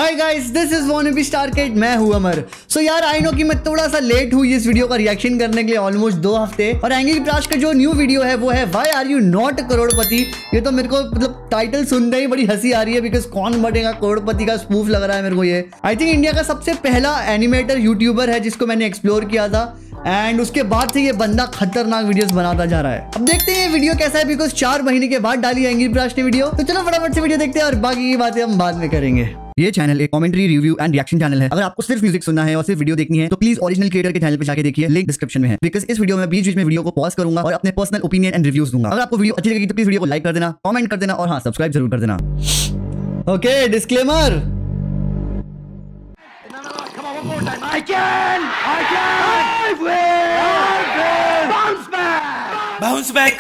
Hi guys, this is wannabe star kid. मैं हूं अमर। सो यार आई नो कि मैं थोड़ा सा लेट हुई इस वीडियो का रिएक्शन करने के लिए, ऑलमोस्ट 2 हफ्ते। और एंग्री प्राश का जो न्यू वीडियो है वो है व्हाई आर यू नॉट करोड़पति। ये तो मेरे को मतलब टाइटल सुनते ही बड़ी हंसी आ रही है, बिकॉज कौन बनेगा करोड़पति का स्पूफ लग रहा है मेरे को ये। आई थिंक इंडिया का सबसे पहला एनिमेटर यूट्यूबर है जिसको मैंने एक्सप्लोर किया था, एंड उसके बाद से ये बंदा खतरनाक वीडियोस बनाता जा रहा है। अब देखते हैं ये वीडियो कैसा है, बिकॉज 4 महीने के बाद डाली है एंग्री प्राश ने वीडियो। तो चलो फटाफट से वीडियो देखते हैं और बाकी की बातें हम बाद में करेंगे। ये चैनल एक commentary, review and reaction channel है। अगर आपको सिर्फ म्यूजिक सुनना है और सिर्फ वीडियो देखनी है तो प्लीज ओरिजिनल क्रिएटर के चैनल पे जाके देखिए, लिंक डिस्क्रिप्शन में है। बिकॉज इस वीडियो में बीच में वीडियो को पॉज करूंगा और अपने पर्सनल ओपिनियन एंड रिव्यूज दूंगा। अगर आपको वीडियो अच्छी लगेगी तो प्लीज वीडियो को लाइक कर देना, कमेंट कर देना और हाँ सब्सक्राइब जरूर कर देना। Okay, disclaimer. I can! Bounce back!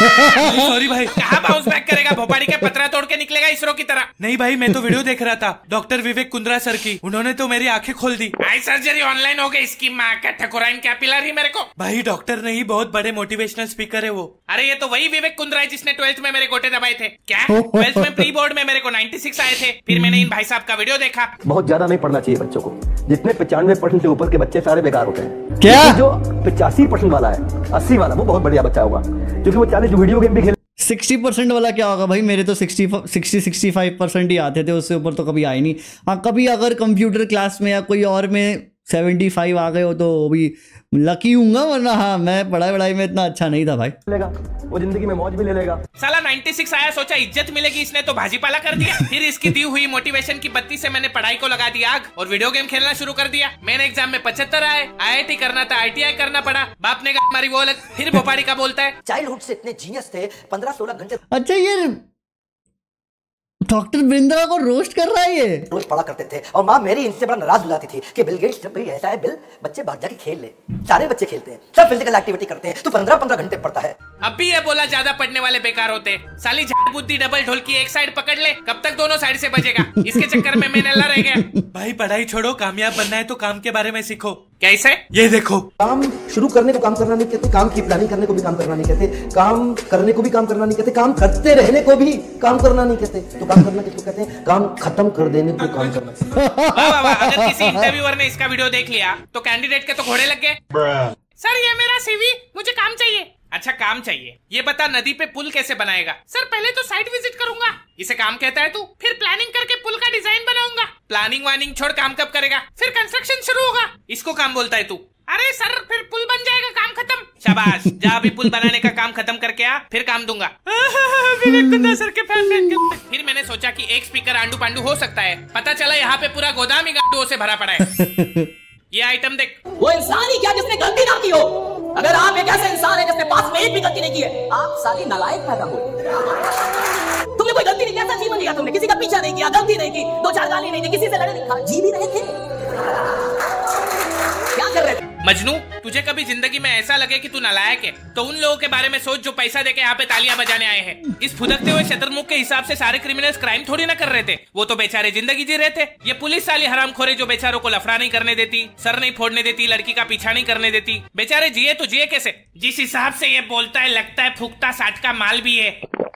Sorry भाई, कहाँ बाउंस बैक करेगा? भोपाड़ी के पतरा तोड़ के निकलेगा इसरो की तरह। नहीं भाई, मैं तो वीडियो देख रहा था डॉक्टर विवेक कुंद्रा सर की। उन्होंने तो मेरी आंखें खोल दी। आई सर्जरी ऑनलाइन हो गई। इसकी माँ का ठकुराइन क्या पिला रही मेरे को। भाई डॉक्टर नहीं, बहुत बड़े मोटिवेशनल स्पीकर है वो। अरे ये तो वही विवेक कुंद्रा है जिसने 12th में मेरे गोटे दबाए थे। क्या 12th में प्री बोर्ड में मेरे को 96 आए थे। फिर मैंने इन भाई साहब का वीडियो देखा। बहुत ज्यादा नहीं पढ़ना चाहिए बच्चों को। जितने 95% से ऊपर के बच्चे सारे बेकार होते हैं। क्या? जो 85% वाला है, 80 वाला, वो बहुत बढ़िया बच्चा होगा, क्योंकि वो 40 वीडियो गेम भी खेल। 60% वाला क्या होगा भाई? मेरे तो 60-65% ही आते थे, उससे ऊपर तो कभी आए नहीं। हाँ, कभी अगर कंप्यूटर क्लास में या कोई और में 75 आ गए हो तो भी लकी हूँगा, वरना हाँ मैं पढ़ाई में इतना अच्छा नहीं था भाई। लेगा वो जिंदगी में मौज भी ले लेगा। साला 96 आया, सोचा इज्जत मिलेगी, इसने तो भाजीपाला कर दिया। फिर इसकी दी हुई मोटिवेशन की बत्ती से मैंने पढ़ाई को लगा दिया आग और वीडियो गेम खेलना शुरू कर दिया। मैंने एग्जाम में 75 आए। IIT करना था, ITI करना पड़ा। बाप ने हमारी वो अलग। फिर भोपाड़ी का बोलता है चाइल्डहुड से इतने जीनियस थे, 15-16 घंटे। अच्छा, ये डॉक्टर बिंद्रा को रोस्ट कर रहा है ये। रोज पढ़ा करते थे और माँ मेरी इनसे बड़ा नाराज बुलाती थी कि बिल गेट्स जब भी ऐसा है, बिल बच्चे बाहर जाके खेल ले। सारे बच्चे खेलते हैं, सब फिजिकल एक्टिविटी करते हैं, तो 15-15 घंटे पढ़ता है। अब भी ये बोला ज्यादा पढ़ने वाले बेकार होते। साली झाड़ बुद्धि डबल ढोलकी एक साइड पकड़ ले, कब तक दोनों साइड से बजेगा? इसके चक्कर में मैं नल्ला रह गया। भाई पढ़ाई छोड़ो, कामयाब बनना है तो काम के बारे में सीखो। कैसे? ये देखो, काम शुरू करने को काम करना नहीं कहते, काम की प्लानिंग करने को भी काम करना नहीं कहते, काम करने को भी काम करना नहीं कहते, काम करते रहने को भी काम करना नहीं कहते। तो काम करना किसको कहते हैं? काम खत्म कर देने को काम करना। वाह वाह, अगर किसी इंटरव्यूअर ने इसका वीडियो देख लिया तो कैंडिडेट के तो घोड़े लग गए। सर ये मेरा CV, मुझे काम चाहिए। अच्छा काम चाहिए, ये बता नदी पे पुल कैसे बनाएगा? सर पहले तो साइट विजिट करूंगा। इसे काम कहता है तू? फिर प्लानिंग करके पुल का डिजाइन बनाऊंगा। प्लानिंग वानिंग छोड़, काम कब करेगा? फिर कंस्ट्रक्शन शुरू होगा, इसको काम बोलता है तू? अरे सर फिर पुल बन जाएगा, काम खत्म। शाबाश, जा अभी पुल बनाने का काम खत्म करके आ, फिर काम दूंगा। विवेक कुंद्रा सर के फैन बन गए। फिर मैंने सोचा कि एक स्पीकर आंडू पांडू हो सकता है। पता चला यहाँ पे पूरा गोदाम ही गांडुओं से भरा पड़ा है। ये आइटम देख। वो इंसान ही क्या जिसने गलती ना की हो? अगर आप एक ऐसे इंसान है जिसने पास में एक भी गलती नहीं की है, आप साली नालायक पैदा हो। तुमने कोई गलती नहीं किया, सच्ची नहीं किया, तुमने किसी का पीछा नहीं किया, गलती नहीं की, 2-4 गाली नहीं दी, किसी से लड़े नहीं, खा जी भी रहे थे। क्या कर रहे थे? मजनू, तुझे कभी जिंदगी में ऐसा लगे कि तू नालायक है तो उन लोगों के बारे में सोच जो पैसा देके यहाँ पे तालियां बजाने आए हैं। इस फुदकते हुए शतरमुख के हिसाब से सारे क्रिमिनल्स क्राइम थोड़ी ना कर रहे थे, वो तो बेचारे जिंदगी जी रहे थे। ये पुलिस साली हरामखोरे जो बेचारों को लफड़ा नहीं करने देती, सर नहीं फोड़ने देती, लड़की का पीछा नहीं करने देती। बेचारे जिए तो जिए कैसे? जिस हिसाब से ये बोलता है लगता है फूकता 60 का माल भी है।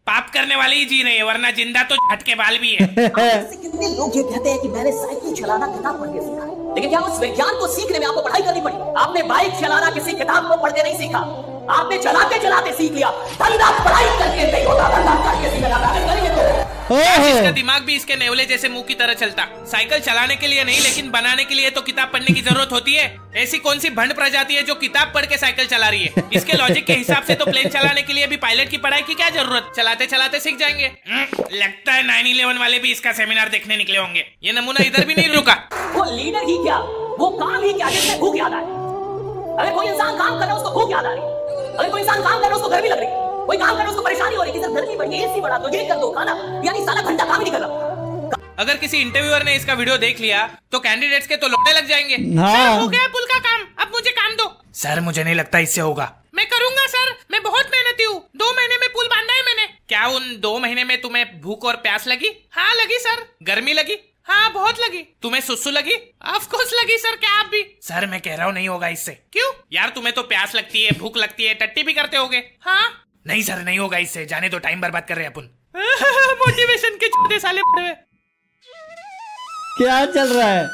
पाप करने वाले ही जी रहे हैं, वरना जिंदा तो झटके बाल भी है। कितने लोग ये कहते हैं कि मैंने साइकिल चलाना किताब पढ़ के सीखा है, लेकिन क्या उस विज्ञान को सीखने में आपको पढ़ाई करनी पड़ी? आपने बाइक चलाना किसी किताब को पढ़ के नहीं सीखा, आपने चलाते चलाते सीख लिया। धंधा पढ़ाई करके नहीं होता, धंधा करके सीखा। इसका दिमाग भी इसके नेवले जैसे मुंह की तरह चलता। साइकिल चलाने के लिए नहीं, लेकिन बनाने के लिए तो किताब पढ़ने की जरूरत होती है। ऐसी कौन सी भंड प्रजाति है जो किताब पढ़ के साइकिल चला रही है? इसके लॉजिक के हिसाब से तो प्लेन चलाने के लिए भी पायलट की पढ़ाई की क्या जरूरत? चलाते चलाते सीख जाएंगे। लगता है 9/11 वाले भी इसका सेमिनार देखने निकले होंगे। ये नमूना इधर भी नहीं रुका। वो लीडर ही क्या, वो काम ही क्या जिसमें भूख याद आए? अगर कोई इंसान काम कर रहा है उसको भूख याद आ रही है, अगर कोई इंसान काम कर रहा है उसको गर्मी लग रही है, कोई काम कर रहा है उसको परेशानी हो रही है कि सर गर्मी बढ़ी है, AC बढ़ा दो, ये कर दो, खाना, यानी साला घंटा काम ही नहीं कर रहा। अगर किसी इंटरव्यूअर ने इसका वीडियो देख लिया तो कैंडिडेट्स के तो लौटने लग जाएंगे। हाँ। हो गया पुल का काम, अब मुझे काम दो। सर मुझे नहीं लगता इससे होगा। मैं करूंगा सर, मैं बहुत मेहनती हूँ, 2 महीने में पुल बांधा है मैंने। क्या उन 2 महीने में तुम्हें भूख और प्यास लगी? हाँ लगी सर। गर्मी लगी? हाँ बहुत लगी। तुम्हें सुसु लगी? ऑफ कोर्स लगी सर। क्या आप भी? सर मैं कह रहा हूँ नहीं होगा इससे। क्यों? यार तुम्हें तो प्यास लगती है, भूख लगती है, टट्टी भी करते होगे। हाँ नहीं सर नहीं होगा इससे, जाने दो, टाइम बर्बाद कर रहे हैं अपन। मोटिवेशन के छोटे साले पड़े हुए। क्या चल रहा है?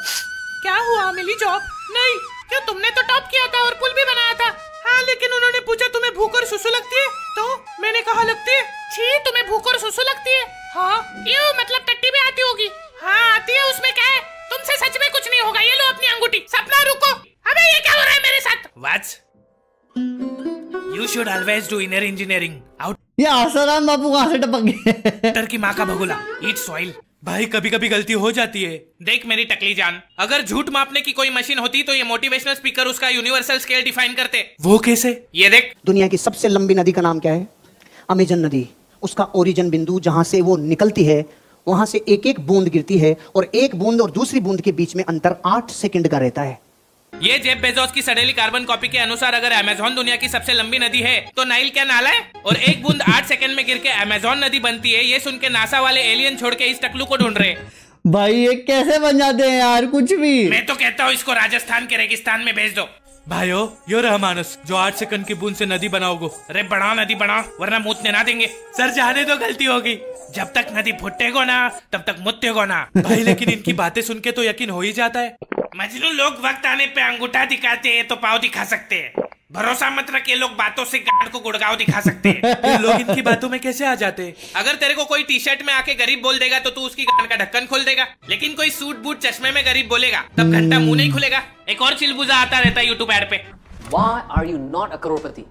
क्या हुआ, मिली जॉब? नहीं, क्यों? तुमने तो टॉप किया था और पुल भी बनाया था। हाँ, लेकिन उन्होंने पूछा तुम्हें भूख और सुसु लगती है, तो मैंने कहा लगती है। छी, तुम्हें भूख और सुसु लगती है? हाँ, ये मतलब टट्टी भी आती होगी। हाँ आती है, उसमें क्या है? तुमसे सच में कुछ नहीं होगा। ये लो अपनी अंगूठी। सपना रुको, अबे ये क्या हो रहा है मेरे साथ? What? You should always do inner engineering. Out. ये आसाराम बापू कहाँ से टपक गए? डर की माँ का भगोला। Eat soil. भाई कभी कभी गलती हो जाती है। देख मेरी टकली जान, अगर झूठ मापने की कोई मशीन होती तो ये मोटिवेशनल स्पीकर उसका यूनिवर्सल स्केल डिफाइन करते। वो कैसे? ये देख। दुनिया की सबसे लंबी नदी का नाम क्या है? अमेजन नदी। उसका ओरिजिन बिंदु जहां से वो निकलती है, वहां से एक एक बूंद गिरती है और एक बूंद और दूसरी बूंद के बीच में अंतर 8 सेकंड का रहता है। ये जेफ बेजोस की सडेली कार्बन कॉपी के अनुसार अगर अमेज़न दुनिया की सबसे लंबी नदी है तो नाइल क्या नाला है? और एक बूंद 8 सेकंड में गिर के अमेज़न नदी बनती है। ये सुन के नासा वाले एलियन छोड़ के इस टकलू को ढूंढ रहे। भाई ये कैसे बन जाते हैं यार, कुछ भी। मैं तो कहता हूँ इसको राजस्थान के रेगिस्तान में भेज दो। भाइयों, यो रहा मानस जो 8 सेकंड की बूंद से नदी बनाओगे। अरे बढ़ाओ नदी बढ़ाओ, वरना मूतने ना देंगे। सर जाने तो गलती होगी। जब तक नदी फुटेगो ना तब तक मुतेगो ना। भाई लेकिन इनकी बातें सुन के तो यकीन हो ही जाता है। मजनू लोग वक्त आने पे अंगूठा दिखाते हैं तो पाँव दिखा सकते हैं। भरोसा मत रख, ये लोग बातों से गांड को गुड़गांव दिखा सकते हैं। फिर लोग इनकी बातों में कैसे आ जाते हैं? अगर तेरे को कोई टी शर्ट में आके गरीब बोल देगा तो तू उसकी गांड का ढक्कन खोल देगा, लेकिन कोई सूट बूट चश्मे में गरीब बोलेगा तब घंटा मुंह नहीं खुलेगा। एक और चिलबुजा आता रहता है यूट्यूब एड पे। Why are you not a करोड़पति?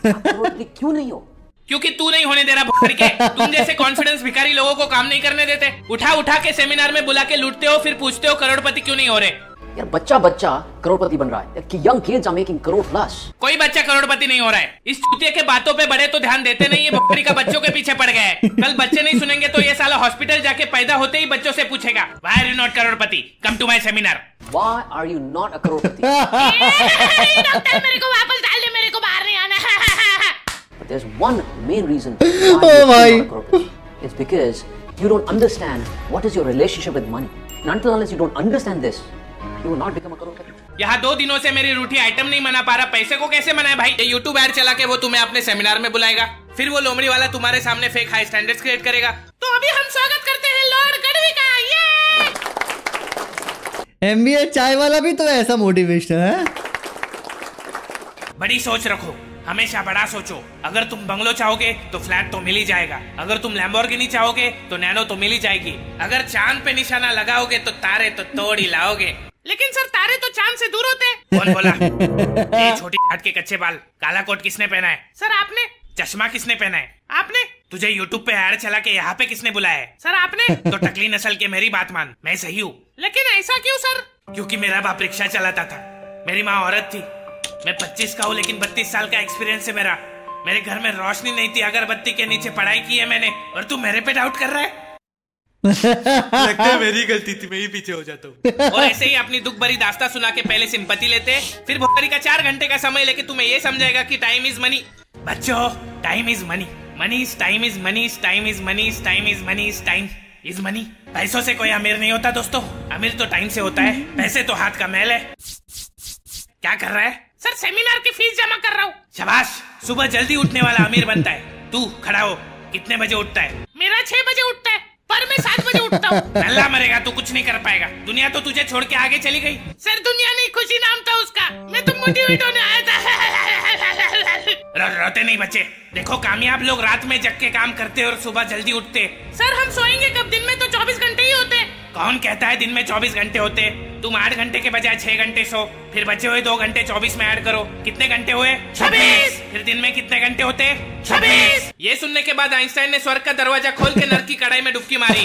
आप करोड़पति क्यों नहीं हो? क्योंकि तू नहीं होने दे रहा भोसड़ी के। तुम जैसे कॉन्फिडेंस भिखारी लोगों को काम नहीं करने देते। उठा उठा के सेमिनार में बुला के लूटते हो, फिर पूछते हो करोड़पति क्यों नहीं हो रहे। यार बच्चा करोड़पति बन रहा है कि young kids are making crore plus. कोई बच्चा करोड़पति नहीं हो रहा है। इस चूतिया के बातों पे बड़े तो ध्यान देते नहीं है। भोसड़ी का बच्चों के पीछे पड़ गया है। कल बच्चे नहीं सुनेंगे तो ये साला हॉस्पिटल जाके पैदा होते ही बच्चों से पूछेगा Why are you not Crorepati? Come to my seminar. Why are you not a Crorepati? Doctor मेरे को वापस डाल दे, मेरे को बाहर नहीं आना। But there's one main reason why you're not a Crorepati. It's because you don't understand what is your relationship with money. And until unless you don't understand this, you will not become a करोड़पति. यहाँ 2 दिनों से मेरी रूठी item नहीं मना पा रहा, पैसे को कैसे मनाए भाई? ये यूट्यूब ऐड चला के वो तुम्हें अपने सेमिनार में बुलाएगा, फिर वो लोमड़ी वाला तुम्हारे सामने फेक हाई स्टैंडर्ड्स क्रिएट करेगा। तो अभी हम स्वागत करते हैं लॉर्ड गढ़वी का। ये MBA चाय वाला भी तो ऐसा मोटिवेशनल है। बड़ी सोच रखो, हमेशा बड़ा सोचो। अगर तुम बंगलो चाहोगे तो फ्लैट तो मिल ही जाएगा। अगर तुम लैम्बोर्गिनी चाहोगे तो नैनो तो मिल ही जाएगी। अगर चांद पे निशाना लगाओगे तो तारे तो तोड़ ही लाओगे। लेकिन सर तारे तो चांद से दूर होते हैं। कौन बोला? ये छोटी हट के कच्चे बाल, काला कोट किसने पहना है? सर आपने। चश्मा किसने पहना है? आपने। तुझे यूट्यूब पे ऐड चला के यहाँ पे किसने बुलाया है? सर आपने। तो टकली नस्ल के मेरी बात मान, मैं सही हूँ। लेकिन ऐसा क्यों सर? क्योंकि मेरा बाप रिक्शा चलाता था, मेरी माँ औरत थी, मैं 25 का हूँ लेकिन 32 साल का एक्सपीरियंस है मेरा। मेरे घर में रोशनी नहीं थी, अगरबत्ती के नीचे पढ़ाई की है मैंने, और तू मेरे पे डाउट कर रहा है? लगता है मेरी गलती थी, मैं ही पीछे हो जाता हूँ। और ऐसे ही अपनी दुख भरी दास्तां सुना के पहले सिंपैथी लेते, फिर भोसड़ी का 4 घंटे का समय लेके तुम्हें ये समझाएगा कि टाइम इज मनी। बच्चों, time is money, money is time is money, time is money, time is money, time is money. पैसों से कोई अमीर नहीं होता दोस्तों, अमीर तो टाइम से होता है। पैसे तो हाथ का मैल है। क्या कर रहा है? सर सेमिनार की फीस जमा कर रहा हूँ। शाबाश, सुबह जल्दी उठने वाला अमीर बनता है। तू खड़ा हो, कितने बजे उठता है? मेरा 6 बजे उठता है, पर मैं 7 बजे उठता हूँ। नल्ला मरेगा, तू कुछ नहीं कर पाएगा। दुनिया तो तुझे छोड़ के आगे चली गई। सर दुनिया नहीं, खुशी नाम था उसका, मैं तो मोटिवेट होने आया था। रोते नहीं बच्चे, देखो कामयाब लोग रात में जग के काम करते और सुबह जल्दी उठते। सर हम सोएंगे कब? दिन में तो 24 घंटे ही होते। कौन कहता है दिन में 24 घंटे होते? तुम 8 घंटे के बजाय 6 घंटे सो, फिर बचे हुए 2 घंटे 24 में ऐड करो, कितने घंटे हुए? 26। फिर दिन में कितने घंटे होते? 26। ये सुनने के बाद आइंस्टाइन ने स्वर्ग का दरवाजा खोल के नर्क की कढ़ाई में डुबकी मारी।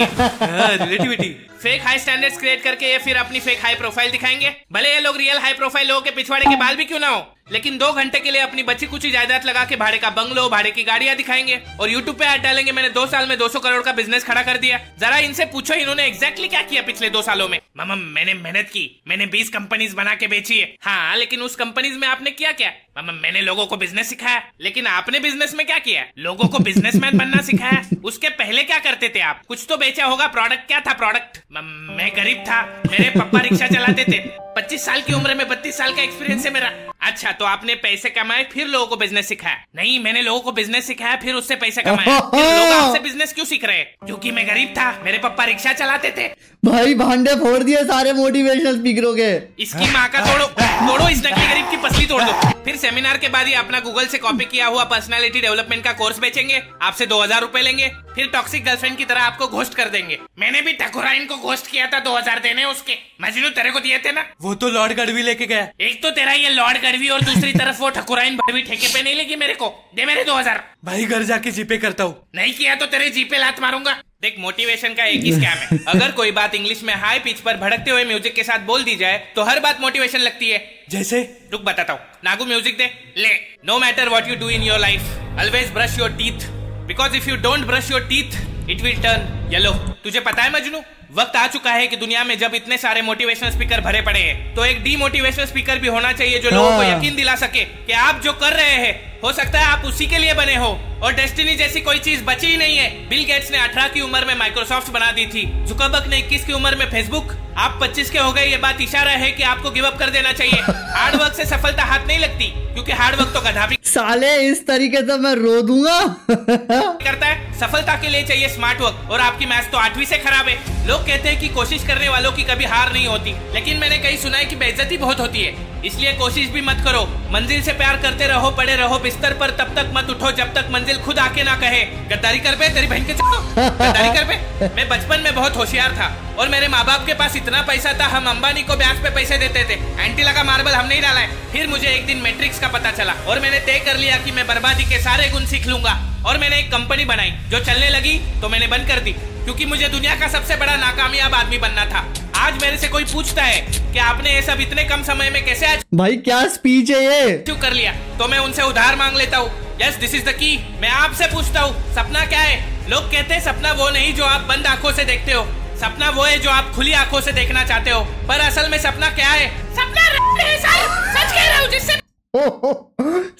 Relativity. Fake high standards create करके ये फिर अपनी फेक हाई प्रोफाइल दिखाएंगे। भले ये लोग रियल हाई प्रोफाइल लोगों के पिछवाड़े के बाल भी क्यों ना हो, लेकिन 2 घंटे के लिए अपनी बची कुछ जायदाद लगा के भाड़े का बंगलो, भाड़े की गाड़ियां दिखाएंगे और यूट्यूब पे ऐड डालेंगे मैंने 2 साल में 200 करोड़ का बिजनेस खड़ा कर दिया। जरा इनसे पूछो इन्होंने एग्जैक्टली क्या किया पिछले 2 सालों में। मामा मैंने मेहनत की, मैंने 20 कंपनीज बना के बेची है। हाँ, लेकिन उस कंपनीज में आपने किया क्या? मैंने लोगों को बिजनेस सिखाया, लेकिन आपने बिजनेस में क्या किया? लोगों को बिजनेसमैन बनना सिखाया। उसके पहले क्या करते थे आप? कुछ तो बेचा होगा। प्रोडक्ट क्या था? प्रोडक्ट मैं गरीब था, मेरे पापा रिक्शा चलाते थे। 25 साल की उम्र में 32 साल का एक्सपीरियंस है मेरा। अच्छा, तो आपने पैसे कमाए फिर लोगों को बिजनेस सिखाया? नहीं, मैंने लोगों को बिजनेस सिखाया फिर उससे पैसे कमाए। फिर लोग आपसे बिजनेस क्यों सीख रहे हैं? क्योंकि मैं गरीब था, मेरे पापा रिक्शा चलाते थे। भाई भांडे फोड़ दिए सारे मोटिवेशनल स्पीकरों के। इसकी माँ का तोड़ो इस नकली गरीब की पसली तोड़ दो। फिर सेमिनार के बाद ही अपना गूगल से कॉपी किया हुआ पर्सनालिटी डेवलपमेंट का कोर्स बेचेंगे, आपसे 2000 रुपए लेंगे, फिर टॉक्सिक गर्लफ्रेंड की तरह आपको घोस्ट कर देंगे। मैंने भी ठकुराइन को घोस्ट किया था, 2000 देने उसके। मजनू तेरे को दिए थे ना? वो तो लॉर्ड गढ़वी लेके गया। एक तो तेरा ये लॉर्ड गढ़वी और दूसरी तरफ वो ठकुराइन भी ठेके पे नहीं लेगी मेरे को। दे मेरे 2000। भाई घर जाके जीपे करता हूँ। नहीं किया तो तेरे जीपे लात मारूंगा। देख, मोटिवेशन का एक ही स्कैम है। अगर कोई बात इंग्लिश में हाई पिच पर भड़कते हुए म्यूजिक के साथ बोल दी जाए तो हर बात मोटिवेशन लगती है। जैसे? रुक बताता हूँ। नागू म्यूजिक दे। ले। No matter what you do in your life, always brush your teeth, because if you don't brush your teeth it will turn yellow. तुझे पता है मजनू, वक्त आ चुका है कि दुनिया में जब इतने सारे मोटिवेशनल स्पीकर भरे पड़े हैं तो एक डीमोटिवेशनल स्पीकर भी होना चाहिए जो लोगों को यकीन दिला सके कि आप जो कर रहे हैं हो सकता है आप उसी के लिए बने हो और डेस्टिनी जैसी कोई चीज बची ही नहीं है। बिल गेट्स ने 18 की उम्र में माइक्रोसॉफ्ट बना दी थी, जुकरबर्ग ने 21 की उम्र में फेसबुक। आप 25 के हो गए, ये बात इशारा है कि आपको गिव अप कर देना चाहिए। हार्ड वर्क से सफलता हाथ नहीं लगती, क्योंकि हार्ड वर्क तो गधा भी साले इस तरीके से मैं रो दूंगा। करता है। सफलता के लिए चाहिए स्मार्ट वर्क, और आपकी मैथ्स तो 8वीं से खराब है। लोग कहते हैं कि कोशिश करने वालों की कभी हार नहीं होती, लेकिन मैंने कहीं सुना है कि बेइज्जती बहुत होती है। इसलिए कोशिश भी मत करो, मंजिल से प्यार करते रहो, पड़े रहो बिस्तर पर, तब तक मत उठो जब तक मंजिल खुद आके ना कहे गद्दारी कर बे, तेरी बहन के गद्दारी कर बे। मैं बचपन में बहुत होशियार था और मेरे माँ बाप के पास इतना पैसा था, हम अंबानी को ब्याज पे पैसे देते थे। एंटी लगा मार्बल हम नहीं डाला है। फिर मुझे एक दिन मैट्रिक्स का पता चला और मैंने तय कर लिया कि मैं बर्बादी के सारे गुण सीख लूंगा, और मैंने एक कंपनी बनाई जो चलने लगी तो मैंने बंद कर दी, क्योंकि मुझे दुनिया का सबसे बड़ा नाकामयाब आदमी बनना था। आज मेरे से कोई पूछता है कि आपने ये सब इतने कम समय में कैसे आज भाई क्या स्पीच है ये, क्यों कर लिया, तो मैं उनसे उधार मांग लेता हूँ। Yes, this is the key. मैं आपसे पूछता हूँ, सपना क्या है? लोग कहते हैं सपना वो नहीं जो आप बंद आंखों से देखते हो, सपना वो है जो आप खुली आंखों से देखना चाहते हो। पर असल में सपना क्या है? सपना है सर, सच कह रहा हूँ, जिससे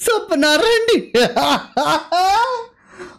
सपना रंडी।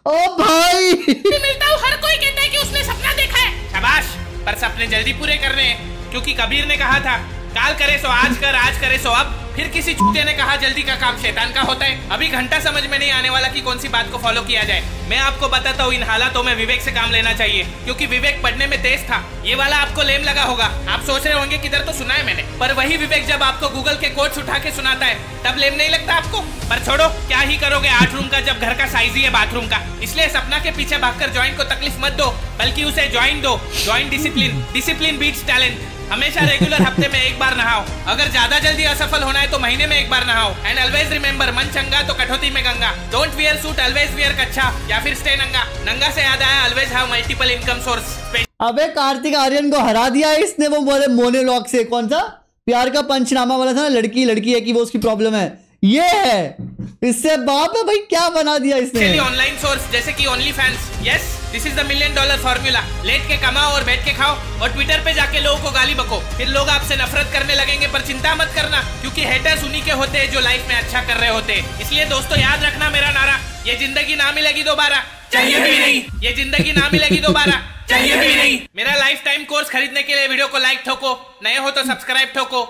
ओ भाई मिलता हूँ हर कोई कहता है कि उसने सपना देखा है। शाबाश, पर सपने जल्दी पूरे करने हैं, क्योंकि कबीर ने कहा था काल करे सो आज कर, आज करे सो अब। फिर किसी चूते ने कहा जल्दी का काम शैतान का होता है। अभी घंटा समझ में नहीं आने वाला कि कौन सी बात को फॉलो किया जाए। मैं आपको बताता हूँ, इन हालातों में विवेक से काम लेना चाहिए, क्योंकि विवेक पढ़ने में तेज था। ये वाला आपको लेम लगा होगा, आप सोच रहे होंगे किधर तो सुना है मैंने, पर वही विवेक जब आपको गूगल के कोड्स उठा के सुनाता है तब लेम नहीं लगता आपको। पर छोड़ो, क्या ही करोगे 8 रूम का जब घर का साइज ही है बाथरूम का। इसलिए सपना के पीछे भागकर ज्वाइन को तकलीफ मत दो, बल्कि उसे ज्वाइन दो। Join discipline, discipline beats talent. हमेशा रेगुलर हफ्ते में एक बार नहाओ, अगर ज्यादा जल्दी असफल होना है तो महीने में एक बार नहाओ। एंड ऑलवेज रिमेंबर, मन चंगा तो कठौती में Ganga. Don't wear suit, always wear कच्छा, या फिर स्टे नंगा। नंगा से याद आया, always have multiple income source. अबे कार्तिक आर्यन को हरा दिया इसने, वो बोले मोनोलॉग से। कौन सा प्यार का पंचनामा वाला था ना, लड़की लड़की है कि वो उसकी प्रॉब्लम है, ये है। इससे बाप है भाई, क्या बना दिया इसने। ऑनलाइन सोर्स जैसे कि only fans. Yes, this is the $1 million formula. लेट के कमाओ और बैठ के खाओ, और ट्विटर पे जाके लोगों को गाली बको। फिर लोग आपसे नफरत करने लगेंगे, पर चिंता मत करना, क्योंकि हेटर्स उन्हीं के होते हैं जो लाइफ में अच्छा कर रहे होते हैं। इसलिए दोस्तों याद रखना मेरा नारा, ये जिंदगी ना मिलेगी दोबारा, चाहिए भी नहीं। ये जिंदगी ना मिलेगी दोबारा, चाहिए भी नहीं। मेरा लाइफ टाइम कोर्स खरीदने के लिए वीडियो को लाइक ठोको, नए हो तो सब्सक्राइब ठोको,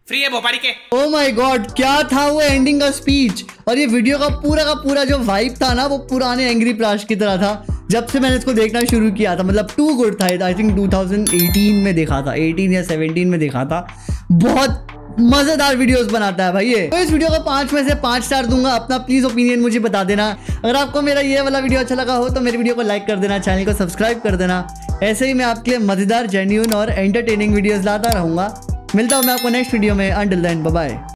फ्री है भोपाड़ी के। ओ माय गॉड, क्या था वो एंडिंग का स्पीच। और ये वीडियो का पूरा जो वाइब था ना, वो पुराने एंग्री प्राश की तरह था जब से मैंने इसको देखना शुरू किया था। मतलब टू गुड था। आई थिंक 2018 में देखा था, 18 या 17 में देखा था। बहुत मजेदार वीडियोस बनाता है भाई ये। तो इस वीडियो को 5 में से 5 स्टार दूंगा। अपना प्लीज ओपिनियन मुझे बता देना। अगर आपको मेरा ये वाला वीडियो अच्छा लगा हो तो मेरे वीडियो को लाइक कर देना, चैनल को सब्सक्राइब कर देना। ऐसे ही मैं आपके लिए मजेदार, जेन्युइन और एंटरटेनिंग वीडियोस लाता रहूंगा। मिलता हूं मैं आपको नेक्स्ट वीडियो में। Until then, bye bye.